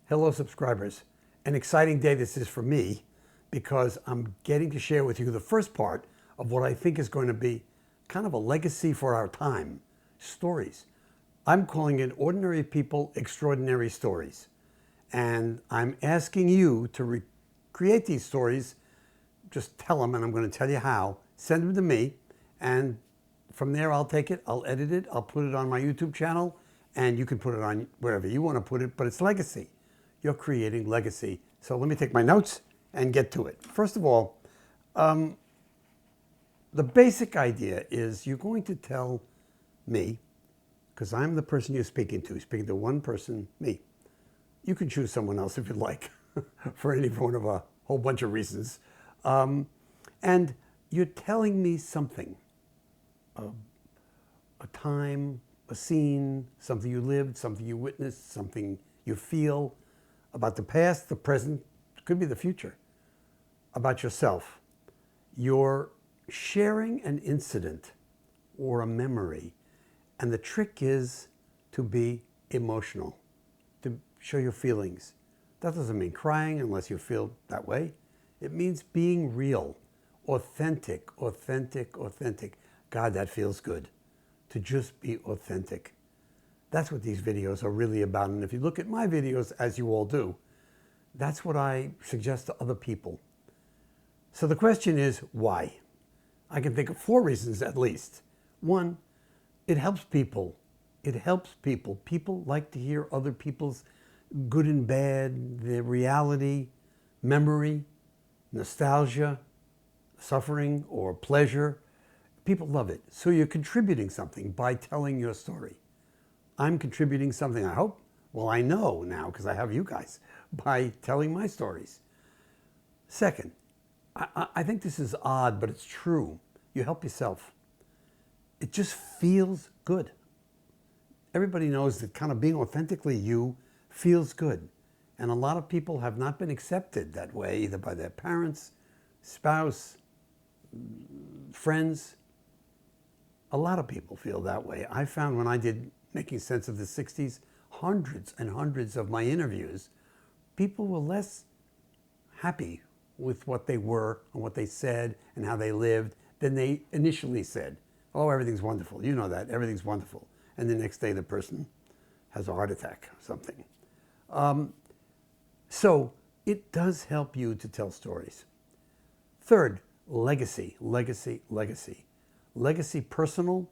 Hello, subscribers. An exciting day this is for me because I'm getting to share with you the first part of what I think is going to be kind of a legacy for our time, stories. I'm calling it Ordinary People, Extraordinary Stories. And I'm asking you to recreate these stories. Just tell them, and I'm going to tell you how. Send them to me, and from there I'll take it, I'll edit it, I'll put it on my YouTube channel, and you can put it on wherever you want to put it, but it's legacy. You're creating legacy. So let me take my notes and get to it. First of all, the basic idea is you're going to tell me, because I'm the person you're speaking to one person, me. You can choose someone else if you'd like, for any one of a whole bunch of reasons. And you're telling me something, a time, a scene, something you lived, something you witnessed, something you feel, about the past, the present, could be the future, about yourself. You're sharing an incident or a memory, and the trick is to be emotional, to show your feelings. That doesn't mean crying unless you feel that way. It means being real, authentic, authentic, authentic. God, that feels good, to just be authentic. That's what these videos are really about. And if you look at my videos, as you all do, that's what I suggest to other people. So the question is, why? I can think of 4 reasons at least. 1, it helps people. It helps people. People like to hear other people's good and bad, their reality, memory, nostalgia, suffering, or pleasure. People love it. So you're contributing something by telling your story. I'm contributing something, I hope. Well, I know now because I have you guys, by telling my stories. Second, I think this is odd, but it's true. You help yourself. It just feels good. Everybody knows that kind of being authentically you feels good. And a lot of people have not been accepted that way, either by their parents, spouse, friends. A lot of people feel that way. I found when I did Making Sense of the 60s, hundreds and hundreds of my interviews, people were less happy with what they were and what they said and how they lived than they initially said. Oh, everything's wonderful. You know that. Everything's wonderful. And the next day the person has a heart attack or something. So it does help you to tell stories. Third, legacy, legacy, legacy. Legacy personal,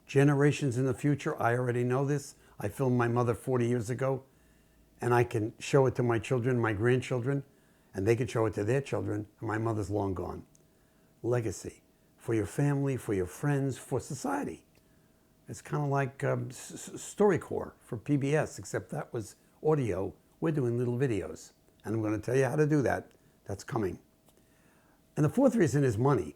generations in the future. I already know this. I filmed my mother 40 years ago, and I can show it to my children, my grandchildren, and they can show it to their children, and my mother's long gone. Legacy for your family, for your friends, for society. It's kind of like StoryCorps for PBS, except that was audio. We're doing little videos, and I'm going to tell you how to do that. That's coming. And the 4th reason is money,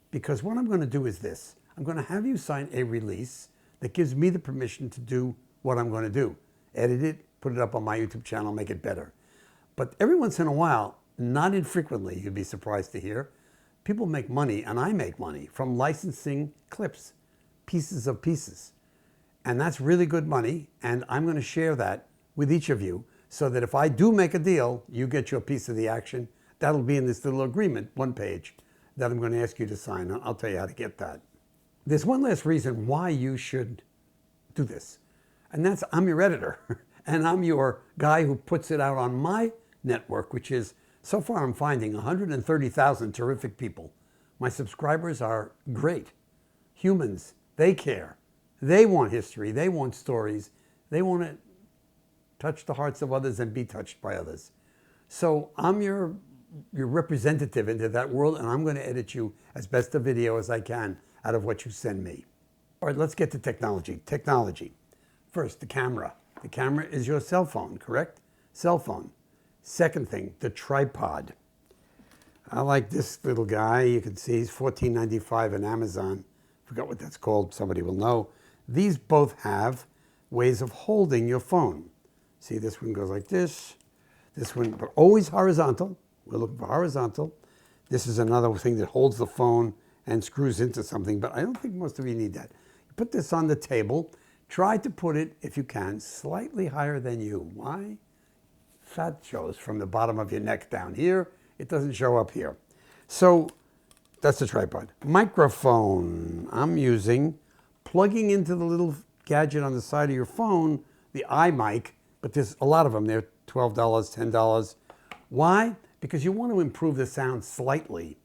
because what I'm going to do is this. I'm going to have you sign a release that gives me the permission to do what I'm going to do. Edit it, put it up on my YouTube channel, make it better. But every once in a while, not infrequently, you'd be surprised to hear, people make money, and I make money, from licensing clips, pieces of pieces. And that's really good money, and I'm going to share that with each of you so that if I do make a deal, you get your piece of the action. That'll be in this little agreement, 1 page, that I'm going to ask you to sign. I'll tell you how to get that. There's one last reason why you should do this, and that's I'm your editor, and I'm your guy who puts it out on my network, which is, so far I'm finding 130,000 terrific people. My subscribers are great. Humans, they care. They want history. They want stories. They want to touch the hearts of others and be touched by others. So I'm your representative into that world, and I'm going to edit you as best a video as I can out of what you send me. All right, let's get to technology. Technology. First, the camera. The camera is your cell phone, correct? Cell phone. Second thing, the tripod. I like this little guy. You can see he's $14.95 on Amazon. Forgot what that's called. Somebody will know. These both have ways of holding your phone. See, this one goes like this. This one, but always horizontal. We're looking for horizontal. This is another thing that holds the phone and screws into something, but I don't think most of you need that. You put this on the table. Try to put it, if you can, slightly higher than you. Why? fat shows from the bottom of your neck down here. It doesn't show up here. So that's the tripod. Microphone I'm using, plugging into the little gadget on the side of your phone, the iMic, but there's a lot of them. They're $12, $10. Why? Because you want to improve the sound slightly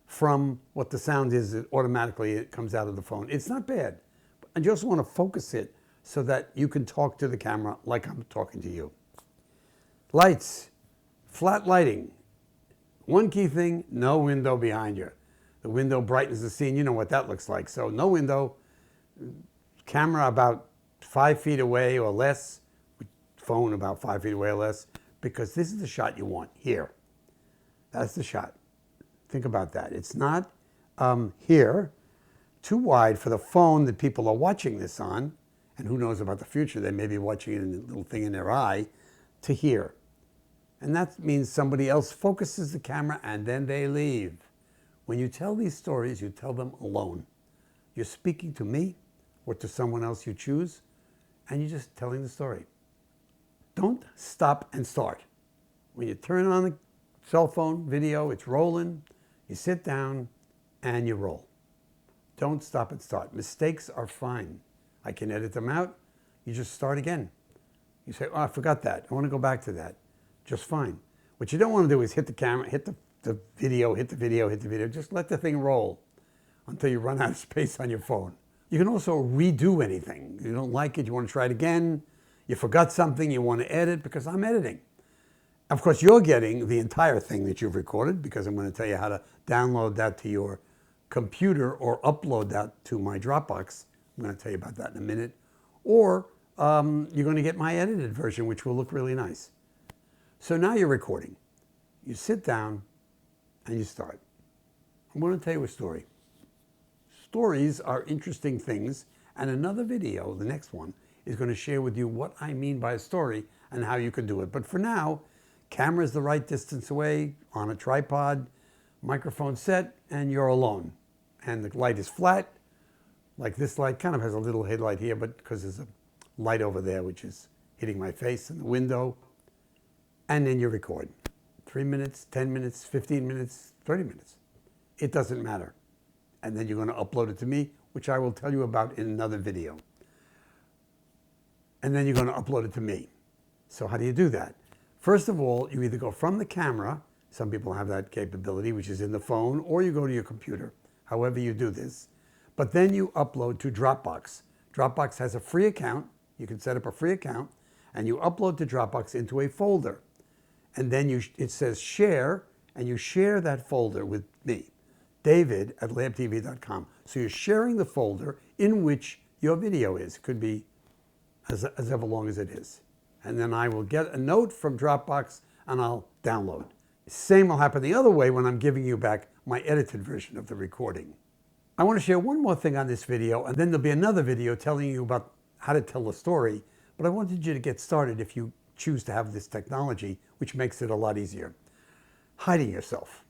from what the sound is that automatically it comes out of the phone. It's not bad. And you also want to focus it so that you can talk to the camera like I'm talking to you. Lights, flat lighting. One key thing, no window behind you. The window brightens the scene. You know what that looks like. So no window, camera about 5 feet away or less, phone about 5 feet away or less, because this is the shot you want here. That's the shot. Think about that. It's not here, too wide for the phone that people are watching this on, and who knows about the future, they may be watching it in a little thing in their eye, to here. And that means somebody else focuses the camera and then they leave. When you tell these stories, you tell them alone. You're speaking to me or to someone else you choose, and you're just telling the story. Don't stop and start. When you turn on the cell phone video, it's rolling, you sit down and you roll. Don't stop and start. Mistakes are fine. I can edit them out. You just start again. You say, oh, I forgot that. I want to go back to that. Just fine. What you don't want to do is hit the camera, hit the video. Just let the thing roll until you run out of space on your phone. You can also redo anything. You don't like it, you want to try it again. You forgot something, you want to edit, because I'm editing. Of course, you're getting the entire thing that you've recorded, because I'm going to tell you how to download that to your computer or upload that to my Dropbox. I'm going to tell you about that in a minute. Or you're going to get my edited version, which will look really nice. So now you're recording. You sit down and you start. I'm going to tell you a story. Stories are interesting things, and another video, the next one, is going to share with you what I mean by a story and how you can do it. But for now, camera's the right distance away, on a tripod, microphone set, and you're alone. And the light is flat, like this light kind of has a little headlight here, but because there's a light over there which is hitting my face in the window. And then you record. 3 minutes, 10 minutes, 15 minutes, 30 minutes. It doesn't matter. And then you're going to upload it to me, which I will tell you about in another video. And then you're going to upload it to me. So how do you do that? First of all, you either go from the camera, some people have that capability, which is in the phone, or you go to your computer, however you do this. But then you upload to Dropbox. Dropbox has a free account. You can set up a free account, and you upload to Dropbox into a folder. And then it says share, and you share that folder with me, david@labtv.com. So you're sharing the folder in which your video is. It could be as ever long as it is. And then I will get a note from Dropbox and I'll download. Same will happen the other way when I'm giving you back my edited version of the recording. I want to share one more thing on this video, and then there'll be another video telling you about how to tell a story. But I wanted you to get started if you choose to have this technology, which makes it a lot easier. Hiding yourself.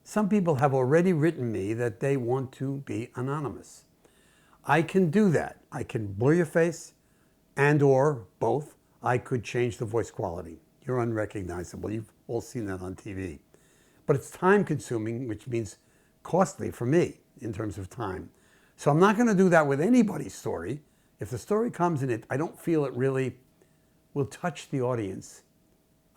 Some people have already written me that they want to be anonymous. I can do that. I can blur your face and or both. I could change the voice quality. You're unrecognizable. You've all seen that on TV. But it's time consuming, which means costly for me in terms of time. So I'm not going to do that with anybody's story. If the story comes in I don't feel it really will touch the audience,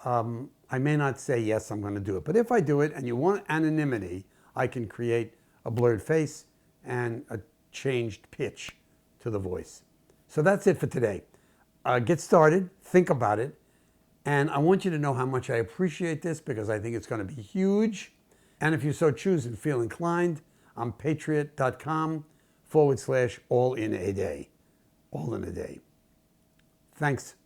I may not say, yes, I'm going to do it. But if I do it and you want anonymity, I can create a blurred face and a changed pitch to the voice. So that's it for today. Get started, think about it, and I want you to know how much I appreciate this, because I think it's going to be huge. And if you so choose and feel inclined, I'm patriot.com/all in a day. All in a day. Thanks.